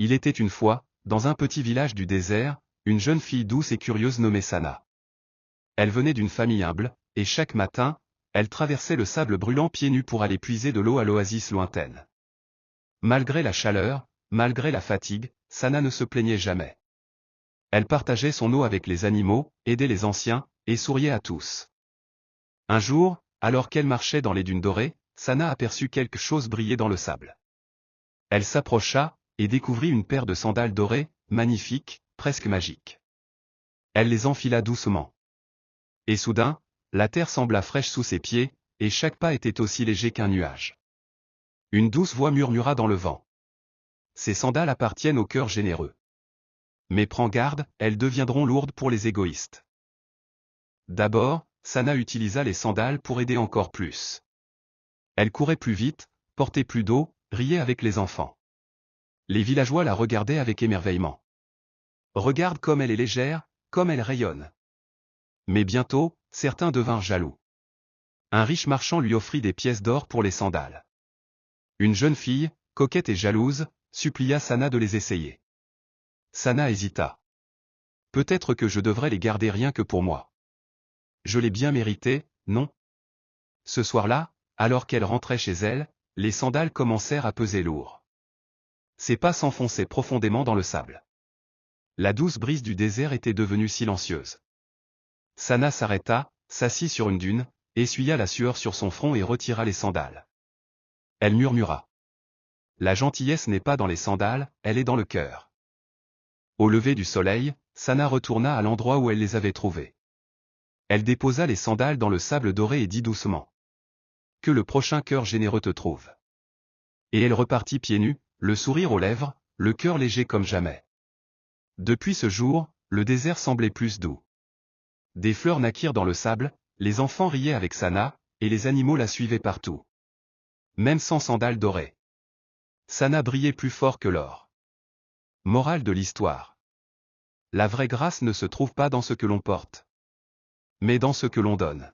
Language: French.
Il était une fois, dans un petit village du désert, une jeune fille douce et curieuse nommée Sana. Elle venait d'une famille humble, et chaque matin, elle traversait le sable brûlant pieds nus pour aller puiser de l'eau à l'oasis lointaine. Malgré la chaleur, malgré la fatigue, Sana ne se plaignait jamais. Elle partageait son eau avec les animaux, aidait les anciens, et souriait à tous. Un jour, alors qu'elle marchait dans les dunes dorées, Sana aperçut quelque chose briller dans le sable. Elle s'approcha, et découvrit une paire de sandales dorées, magnifiques, presque magiques. Elle les enfila doucement. Et soudain, la terre sembla fraîche sous ses pieds, et chaque pas était aussi léger qu'un nuage. Une douce voix murmura dans le vent. Ces sandales appartiennent au cœur généreux. Mais prends garde, elles deviendront lourdes pour les égoïstes. D'abord, Sana utilisa les sandales pour aider encore plus. Elle courait plus vite, portait plus d'eau, riait avec les enfants. Les villageois la regardaient avec émerveillement. Regarde comme elle est légère, comme elle rayonne. Mais bientôt, certains devinrent jaloux. Un riche marchand lui offrit des pièces d'or pour les sandales. Une jeune fille, coquette et jalouse, supplia Sana de les essayer. Sana hésita. Peut-être que je devrais les garder rien que pour moi. Je l'ai bien mérité, non? Ce soir-là, alors qu'elle rentrait chez elle, les sandales commencèrent à peser lourd. Ses pas s'enfonçaient profondément dans le sable. La douce brise du désert était devenue silencieuse. Sana s'arrêta, s'assit sur une dune, essuya la sueur sur son front et retira les sandales. Elle murmura. La gentillesse n'est pas dans les sandales, elle est dans le cœur. Au lever du soleil, Sana retourna à l'endroit où elle les avait trouvées. Elle déposa les sandales dans le sable doré et dit doucement. Que le prochain cœur généreux te trouve. Et elle repartit pieds nus, le sourire aux lèvres, le cœur léger comme jamais. Depuis ce jour, le désert semblait plus doux. Des fleurs naquirent dans le sable, les enfants riaient avec Sana, et les animaux la suivaient partout. Même sans sandales dorées. Sana brillait plus fort que l'or. Morale de l'histoire. La vraie grâce ne se trouve pas dans ce que l'on porte, mais dans ce que l'on donne.